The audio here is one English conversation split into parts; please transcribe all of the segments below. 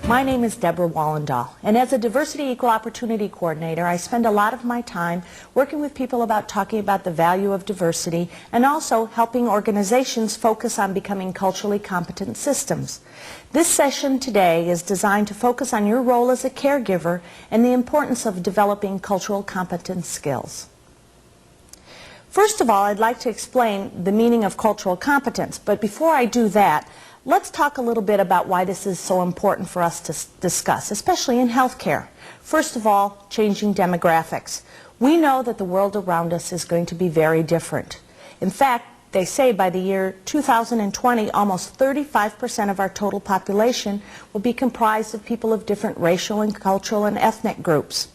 My name is Deborah Wallendahl, and as a Diversity Equal Opportunity Coordinator, I spend a lot of my time working with people about talking about the value of diversity and also helping organizations focus on becoming culturally competent systems. This session today is designed to focus on your role as a caregiver and the importance of developing cultural competence skills. First of all, I'd like to explain the meaning of cultural competence, but before I do that, let's talk a little bit about why this is so important for us to discuss, especially in healthcare. First of all, changing demographics. We know that the world around us is going to be very different. In fact, they say by the year 2020, almost 35% of our total population will be comprised of people of different racial and cultural and ethnic groups.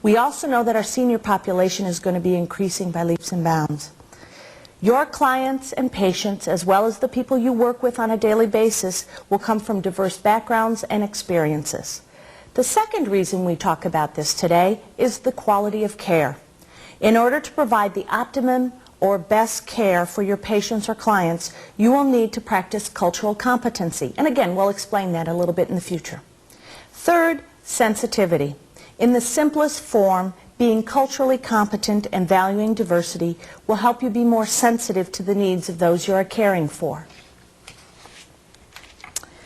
We also know that our senior population is going to be increasing by leaps and bounds. Your clients and patients, as well as the people you work with on a daily basis, will come from diverse backgrounds and experiences. The second reason we talk about this today is the quality of care. In order to provide the optimum or best care for your patients or clients, you will need to practice cultural competency. And again, we'll explain that a little bit in the future. Third, sensitivity. In the simplest form, being culturally competent and valuing diversity will help you be more sensitive to the needs of those you are caring for.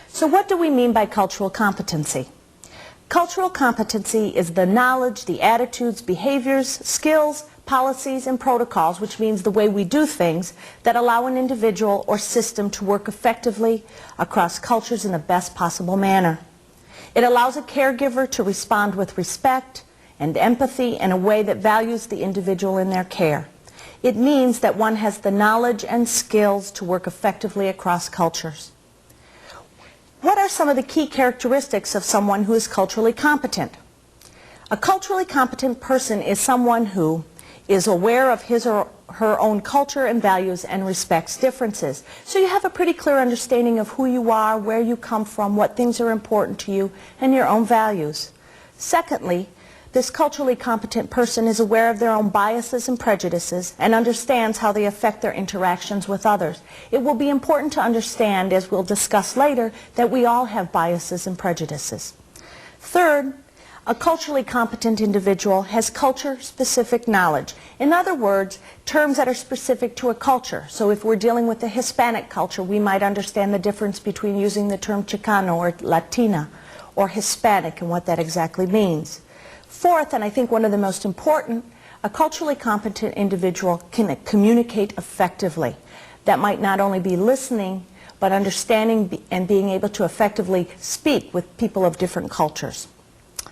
So what do we mean by cultural competency? Cultural competency is the knowledge, the attitudes, behaviors, skills, policies, and protocols, which means the way we do things, that allow an individual or system to work effectively across cultures in the best possible manner. It allows a caregiver to respond with respect and empathy in a way that values the individual in their care. It means that one has the knowledge and skills to work effectively across cultures. What are some of the key characteristics of someone who is culturally competent? A culturally competent person is someone who is aware of his or her own culture and values and respects differences. So you have a pretty clear understanding of who you are, where you come from, what things are important to you, and your own values. Secondly, this culturally competent person is aware of their own biases and prejudices and understands how they affect their interactions with others. It will be important to understand, as we'll discuss later, that we all have biases and prejudices. Third, a culturally competent individual has culture-specific knowledge. In other words, terms that are specific to a culture. So if we're dealing with the Hispanic culture, we might understand the difference between using the term Chicano or Latina or Hispanic and what that exactly means. Fourth, and I think one of the most important, a culturally competent individual can communicate effectively. That might not only be listening, but understanding and being able to effectively speak with people of different cultures.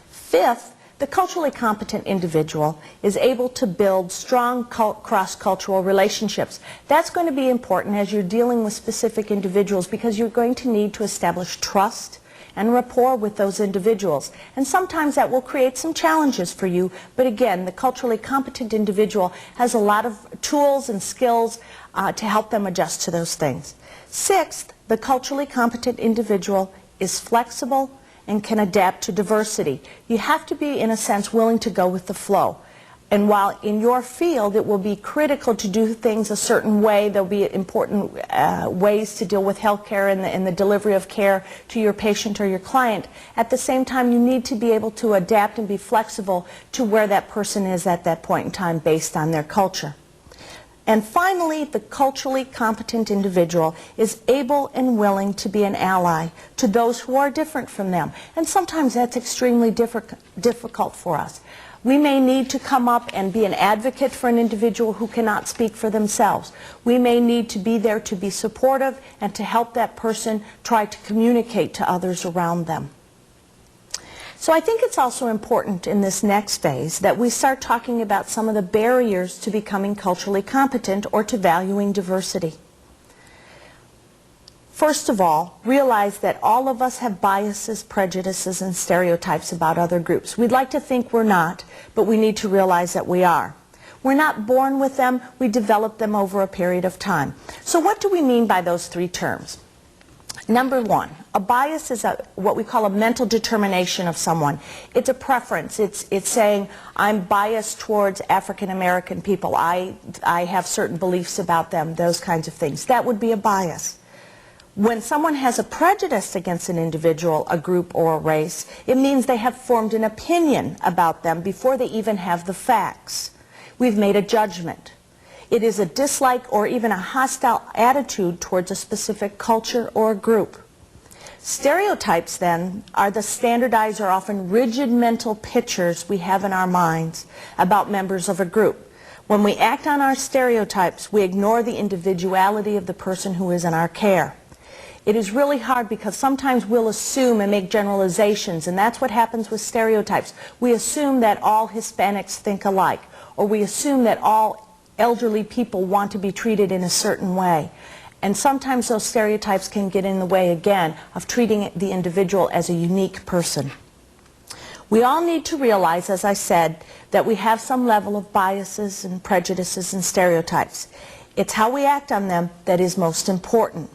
Fifth, the culturally competent individual is able to build strong cross-cultural relationships. That's going to be important as you're dealing with specific individuals because you're going to need to establish trust and rapport with those individuals. And sometimes that will create some challenges for you, but again, the culturally competent individual has a lot of tools and skills to help them adjust to those things. Sixth, the culturally competent individual is flexible and can adapt to diversity. You have to be, in a sense, willing to go with the flow. And while in your field it will be critical to do things a certain way, there'll be important ways to deal with health care and the delivery of care to your patient or your client, at the same time you need to be able to adapt and be flexible to where that person is at that point in time based on their culture. And finally, the culturally competent individual is able and willing to be an ally to those who are different from them. And sometimes that's extremely difficult for us. We may need to come up and be an advocate for an individual who cannot speak for themselves. We may need to be there to be supportive and to help that person try to communicate to others around them. So I think it's also important in this next phase that we start talking about some of the barriers to becoming culturally competent or to valuing diversity. First of all, realize that all of us have biases, prejudices, and stereotypes about other groups. We'd like to think we're not, but we need to realize that we are. We're not born with them, we develop them over a period of time. So what do we mean by those three terms? Number one, a bias is what we call a mental determination of someone. It's a preference. It's saying, I'm biased towards African American people. I have certain beliefs about them, those kinds of things. That would be a bias. When someone has a prejudice against an individual, a group, or a race, it means they have formed an opinion about them before they even have the facts. We've made a judgment. It is a dislike or even a hostile attitude towards a specific culture or a group. Stereotypes, then, are the standardized or often rigid mental pictures we have in our minds about members of a group. When we act on our stereotypes, we ignore the individuality of the person who is in our care. It is really hard because sometimes we'll assume and make generalizations, and that's what happens with stereotypes. We assume that all Hispanics think alike, or we assume that all elderly people want to be treated in a certain way. And sometimes those stereotypes can get in the way, again, of treating the individual as a unique person. We all need to realize, as I said, that we have some level of biases and prejudices and stereotypes. It's how we act on them that is most important.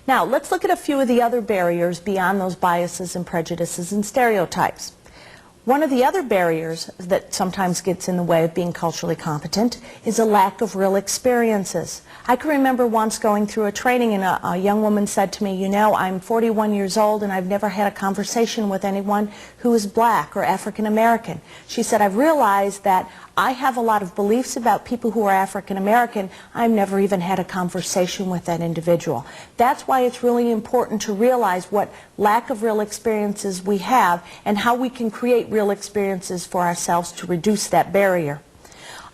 Now, let's look at a few of the other barriers beyond those biases and prejudices and stereotypes. One of the other barriers that sometimes gets in the way of being culturally competent is a lack of real experiences. I can remember once going through a training and a young woman said to me, you know, I'm 41 years old and I've never had a conversation with anyone who is black or African American. She said, I've realized that I have a lot of beliefs about people who are African American. I've never even had a conversation with that individual. That's why it's really important to realize what lack of real experiences we have and how we can create real experiences for ourselves to reduce that barrier.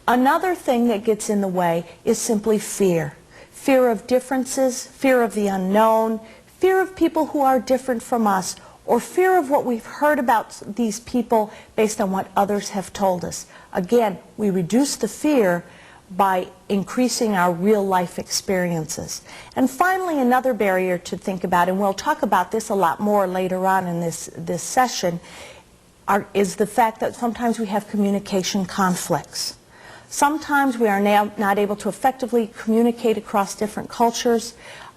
Another thing that gets in the way is simply fear. Fear of differences, fear of the unknown, fear of people who are different from us, or fear of what we've heard about these people based on what others have told us. Again, we reduce the fear by increasing our real life experiences. And finally, another barrier to think about, and we'll talk about this a lot more later on in this session, is the fact that sometimes we have communication conflicts. Sometimes we are now not able to effectively communicate across different cultures.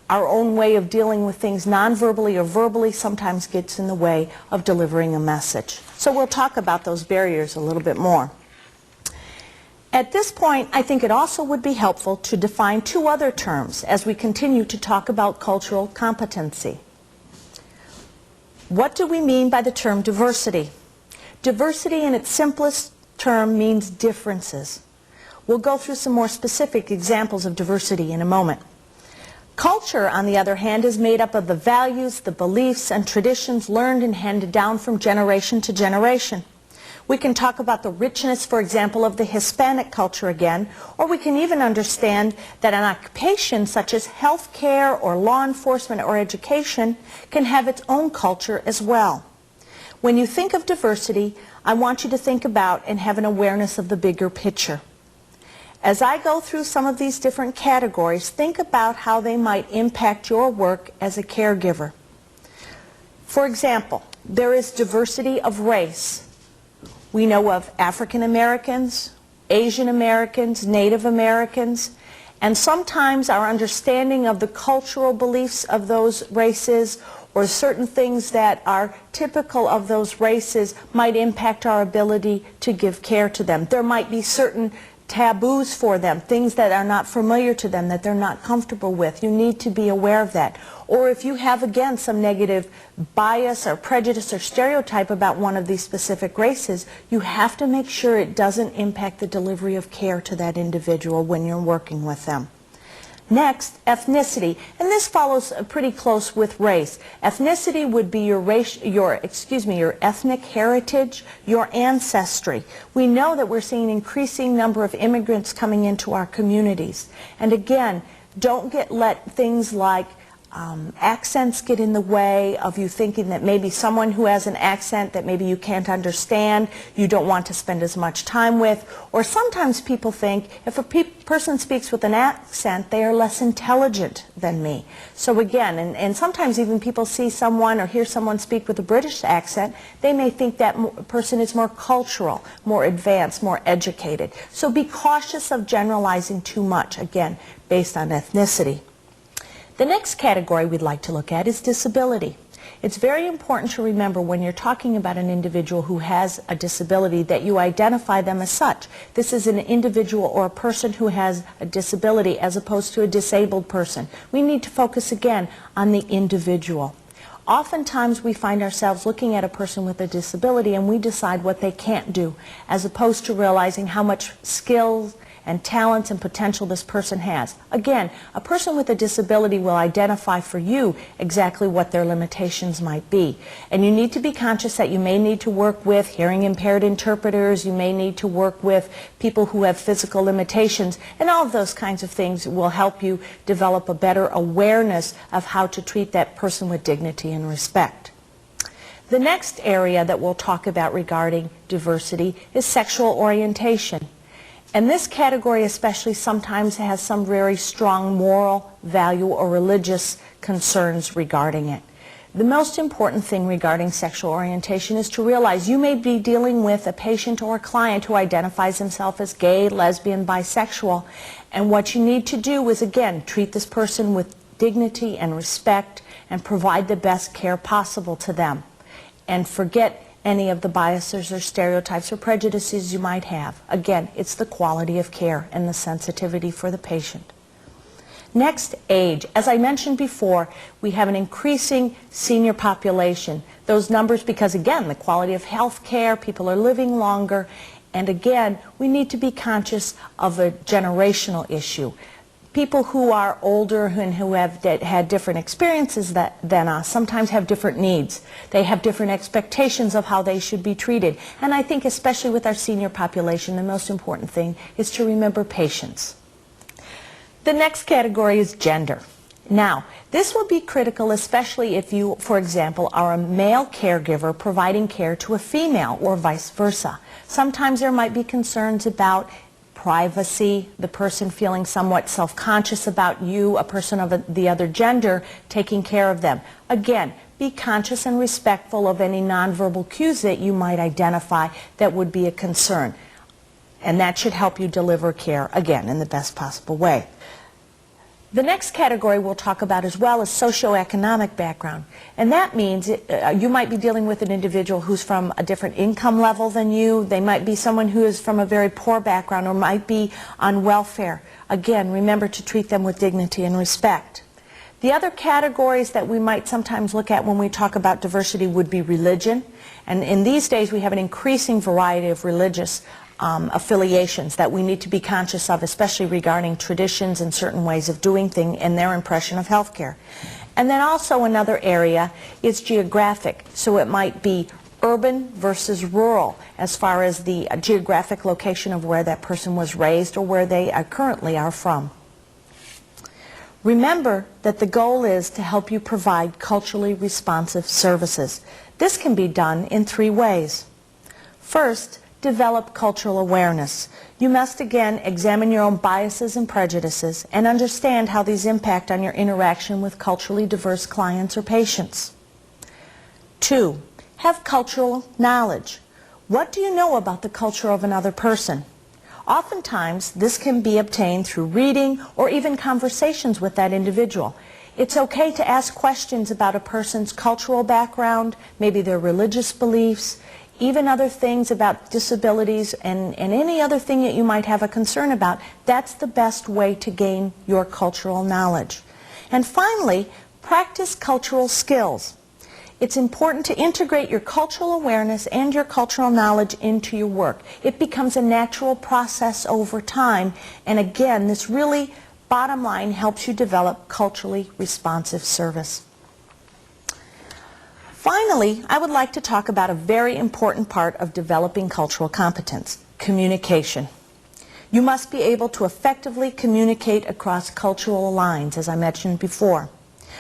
Our own way of dealing with things non-verbally or verbally sometimes gets in the way of delivering a message. So we'll talk about those barriers a little bit more. At this point, I think it also would be helpful to define two other terms as we continue to talk about cultural competency. What do we mean by the term diversity? Diversity in its simplest term means differences. We'll go through some more specific examples of diversity in a moment. Culture, on the other hand, is made up of the values, the beliefs, and traditions learned and handed down from generation to generation. We can talk about the richness, for example, of the Hispanic culture again, or we can even understand that an occupation such as healthcare or law enforcement or education can have its own culture as well. When you think of diversity, I want you to think about and have an awareness of the bigger picture. As I go through some of these different categories, think about how they might impact your work as a caregiver. For example, there is diversity of race. We know of African Americans, Asian Americans, Native Americans, and sometimes our understanding of the cultural beliefs of those races or certain things that are typical of those races might impact our ability to give care to them. There might be certain taboos for them, things that are not familiar to them, that they're not comfortable with. You need to be aware of that. Or if you have, again, some negative bias or prejudice or stereotype about one of these specific races, you have to make sure it doesn't impact the delivery of care to that individual when you're working with them. Next, ethnicity, and this follows pretty close with race. Ethnicity would be your ethnic heritage, your ancestry. We know that we're seeing an increasing number of immigrants coming into our communities. And again, don't let things like accents get in the way of you thinking that maybe someone who has an accent that maybe you can't understand, you don't want to spend as much time with. Or sometimes people think if a person speaks with an accent, they are less intelligent than me. So again, and sometimes even people see someone or hear someone speak with a British accent, they may think that person is more cultural, more advanced, more educated. So be cautious of generalizing too much, again, based on ethnicity. The next category we'd like to look at is disability. It's very important to remember when you're talking about an individual who has a disability that you identify them as such. This is an individual or a person who has a disability as opposed to a disabled person. We need to focus again on the individual. Oftentimes we find ourselves looking at a person with a disability and we decide what they can't do, as opposed to realizing how much skills and talents and potential this person has. Again, a person with a disability will identify for you exactly what their limitations might be. And you need to be conscious that you may need to work with hearing impaired interpreters, you may need to work with people who have physical limitations, and all of those kinds of things will help you develop a better awareness of how to treat that person with dignity and respect. The next area that we'll talk about regarding diversity is sexual orientation. And this category especially sometimes has some very strong moral value or religious concerns regarding it. The most important thing regarding sexual orientation is to realize you may be dealing with a patient or a client who identifies himself as gay, lesbian, bisexual, and what you need to do is, again, treat this person with dignity and respect and provide the best care possible to them. And forget any of the biases or stereotypes or prejudices you might have. Again, it's the quality of care and the sensitivity for the patient. Next, age. As I mentioned before, we have an increasing senior population. Those numbers because, again, the quality of health care, people are living longer, and again, we need to be conscious of a generational issue. People who are older and who have had different experiences than us sometimes have different needs. They have different expectations of how they should be treated. And I think especially with our senior population, the most important thing is to remember patience. The next category is gender. Now, this will be critical especially if you, for example, are a male caregiver providing care to a female or vice versa. Sometimes there might be concerns about privacy, the person feeling somewhat self-conscious about you, a person of the other gender, taking care of them. Again, be conscious and respectful of any nonverbal cues that you might identify that would be a concern. And that should help you deliver care, again, in the best possible way. The next category we'll talk about as well is socioeconomic background. And that means you might be dealing with an individual who's from a different income level than you. They might be someone who is from a very poor background or might be on welfare. Again, remember to treat them with dignity and respect. The other categories that we might sometimes look at when we talk about diversity would be religion. And in these days we have an increasing variety of religious affiliations that we need to be conscious of, especially regarding traditions and certain ways of doing things and their impression of healthcare. And then also another area is geographic. So it might be urban versus rural as far as the geographic location of where that person was raised or where they currently are from. Remember that the goal is to help you provide culturally responsive services. This can be done in 3 ways. First, develop cultural awareness. You must again examine your own biases and prejudices and understand how these impact on your interaction with culturally diverse clients or patients. 2, have cultural knowledge. What do you know about the culture of another person? Oftentimes, this can be obtained through reading or even conversations with that individual. It's okay to ask questions about a person's cultural background, maybe their religious beliefs, even other things about disabilities and any other thing that you might have a concern about. That's the best way to gain your cultural knowledge. And finally, practice cultural skills. It's important to integrate your cultural awareness and your cultural knowledge into your work. It becomes a natural process over time, and again, this really, bottom line, helps you develop culturally responsive service. Finally, I would like to talk about a very important part of developing cultural competence, communication. You must be able to effectively communicate across cultural lines, as I mentioned before.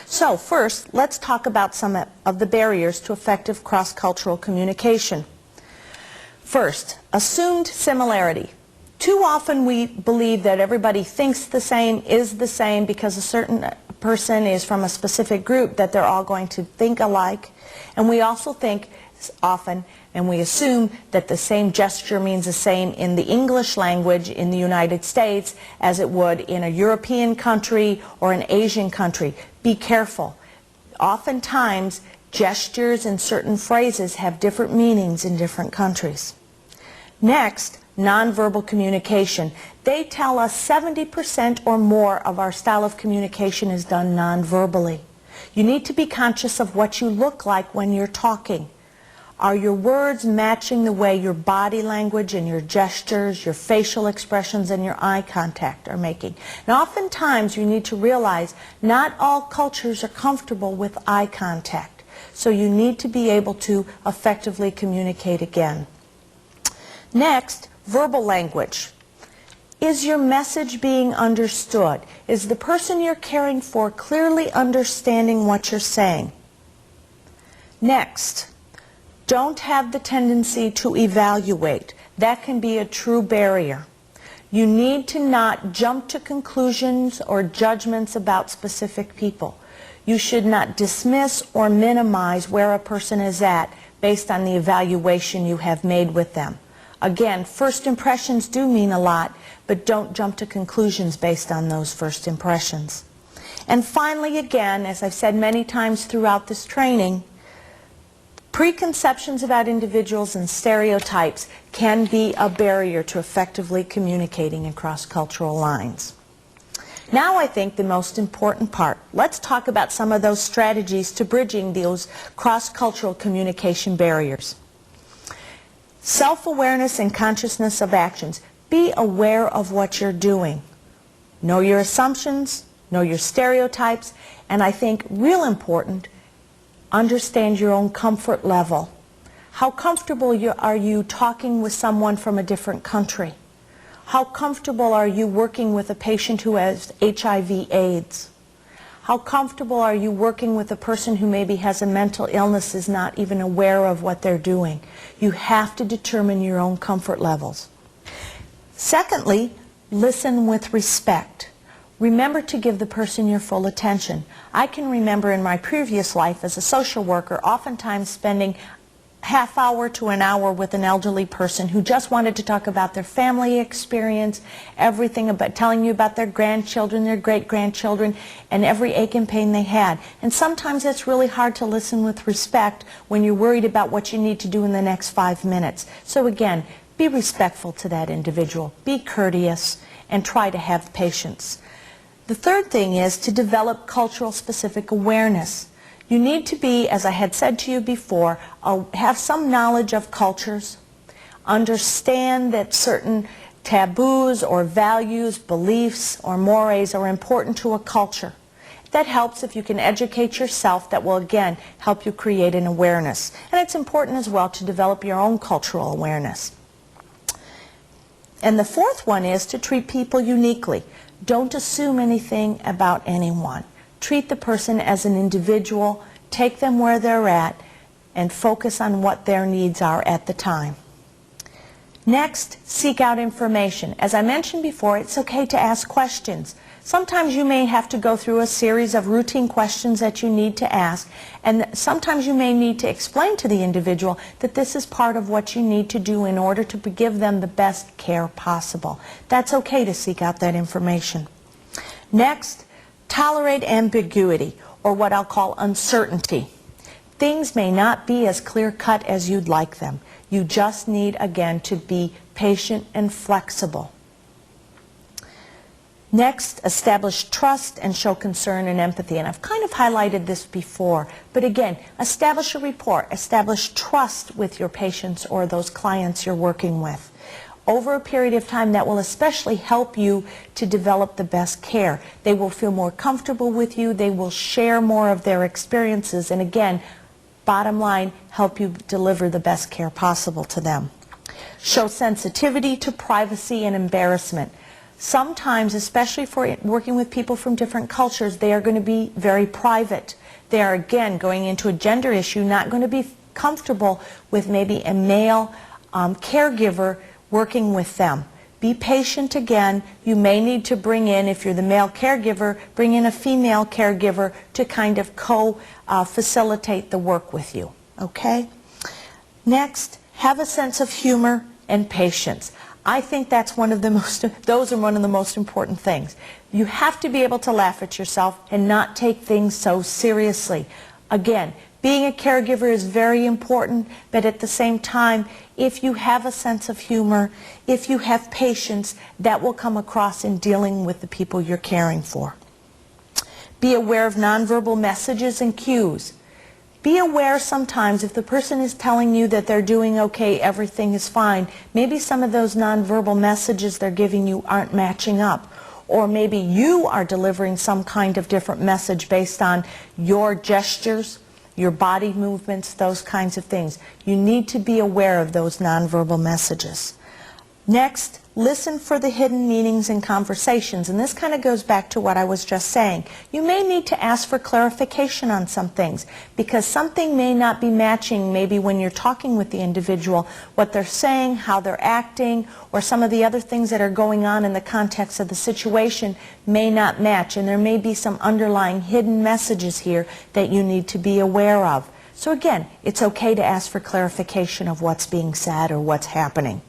So first, let's talk about some of the barriers to effective cross-cultural communication. First, assumed similarity. Too often we believe that everybody thinks the same, is the same, because a certain person is from a specific group, that they're all going to think alike. And we also think often, and we assume, that the same gesture means the same in the English language in the United States as it would in a European country or an Asian country. Be careful. Oftentimes, Gestures and certain phrases have different meanings in different countries. Next, nonverbal communication. They tell us 70% or more of our style of communication is done nonverbally. You need to be conscious of what you look like when you're talking. Are your words matching the way your body language and your gestures, your facial expressions, and your eye contact are making? And oftentimes you need to realize not all cultures are comfortable with eye contact. So you need to be able to effectively communicate again. Next, verbal language. Is your message being understood? Is the person you're caring for clearly understanding what you're saying? Next, don't have the tendency to evaluate. That can be a true barrier. You need to not jump to conclusions or judgments about specific people. You should not dismiss or minimize where a person is at based on the evaluation you have made with them. Again, first impressions do mean a lot, but don't jump to conclusions based on those first impressions. And finally, again, as I've said many times throughout this training, preconceptions about individuals and stereotypes can be a barrier to effectively communicating across cultural lines. Now I think the most important part. Let's talk about some of those strategies to bridging those cross-cultural communication barriers. Self-awareness and consciousness of actions. Be aware of what you're doing. Know your assumptions, know your stereotypes, and I think real important, understand your own comfort level. How comfortable are you talking with someone from a different country? How comfortable are you working with a patient who has HIV/AIDS? How comfortable are you working with a person who maybe has a mental illness, is not even aware of what they're doing? You have to determine your own comfort levels. Secondly, listen with respect. Remember to give the person your full attention. I can remember in my previous life as a social worker oftentimes spending half hour to an hour with an elderly person who just wanted to talk about their family experience, everything about telling you about their grandchildren, their great-grandchildren, and every ache and pain they had. And sometimes it's really hard to listen with respect when you're worried about what you need to do in the next 5 minutes. So again, be respectful to that individual, be courteous, and try to have patience. The third thing is to develop cultural specific awareness. You need to be, as I had said to you before, have some knowledge of cultures, understand that certain taboos or values, beliefs, or mores are important to a culture. That helps if you can educate yourself. That will again help you create an awareness. And it's important as well to develop your own cultural awareness. And the fourth one is to treat people uniquely. Don't assume anything about anyone. Treat the person as an individual, take them where they're at, and focus on what their needs are at the time. Next, seek out information. As I mentioned before, it's okay to ask questions. Sometimes you may have to go through a series of routine questions that you need to ask, and sometimes you may need to explain to the individual that this is part of what you need to do in order to give them the best care possible. That's okay to seek out that information. Next, tolerate ambiguity, or what I'll call uncertainty. Things may not be as clear-cut as you'd like them. You just need, again, to be patient and flexible. Next, establish trust and show concern and empathy. And I've kind of highlighted this before, but again, establish a rapport, establish trust with your patients or those clients you're working with. Over a period of time, that will especially help you to develop the best care. They will feel more comfortable with you, they will share more of their experiences, and again, bottom line, help you deliver the best care possible to them. Show sensitivity to privacy and embarrassment. Sometimes, especially for working with people from different cultures, they are going to be very private. They are, again, going into a gender issue, not going to be comfortable with maybe a male caregiver working with them. Be patient again. You may need to bring in, if you're the male caregiver, bring in a female caregiver to kind of facilitate the work with you. Okay? Next, have a sense of humor and patience. I think that's those are one of the most important things. You have to be able to laugh at yourself and not take things so seriously. Again, Being a caregiver is very important, but at the same time, if you have a sense of humor, if you have patience, that will come across in dealing with the people you're caring for. Be aware of nonverbal messages and cues. Be aware sometimes if the person is telling you that they're doing okay, everything is fine, maybe some of those nonverbal messages they're giving you aren't matching up. Or maybe you are delivering some kind of different message based on your gestures, your body movements, those kinds of things. You need to be aware of those nonverbal messages. Next, listen for the hidden meanings in conversations, and this kind of goes back to what I was just saying. You may need to ask for clarification on some things because something may not be matching maybe when you're talking with the individual, what they're saying, how they're acting, or some of the other things that are going on in the context of the situation may not match, and there may be some underlying hidden messages here that you need to be aware of. So again, it's okay to ask for clarification of what's being said or what's happening.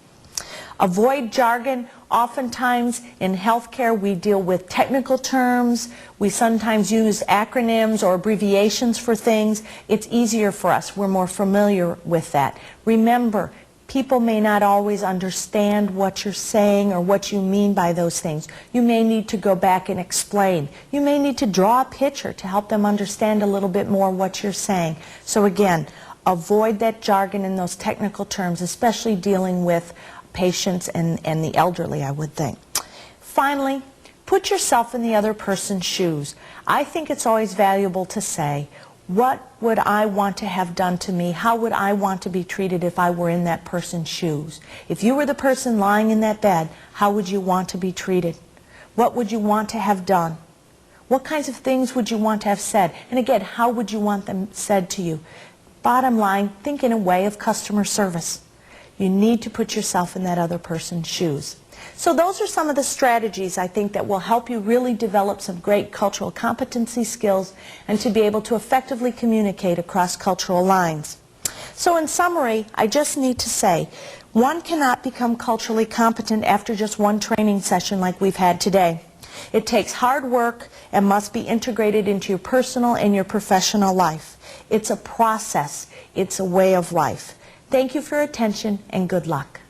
Avoid jargon. Oftentimes in healthcare we deal with technical terms. We sometimes use acronyms or abbreviations for things. It's easier for us. We're more familiar with that. Remember, people may not always understand what you're saying or what you mean by those things. You may need to go back and explain. You may need to draw a picture to help them understand a little bit more what you're saying. So again, avoid that jargon and those technical terms, especially dealing with patients and the elderly, I would think. Finally, put yourself in the other person's shoes. I think it's always valuable to say, what would I want to have done to me? How would I want to be treated if I were in that person's shoes? If you were the person lying in that bed, how would you want to be treated? What would you want to have done? What kinds of things would you want to have said? And again, how would you want them said to you? Bottom line, think in a way of customer service. You need to put yourself in that other person's shoes. So those are some of the strategies I think that will help you really develop some great cultural competency skills and to be able to effectively communicate across cultural lines. So in summary, I just need to say, one cannot become culturally competent after just one training session like we've had today. It takes hard work and must be integrated into your personal and your professional life. It's a process. It's a way of life. Thank you for your attention and good luck.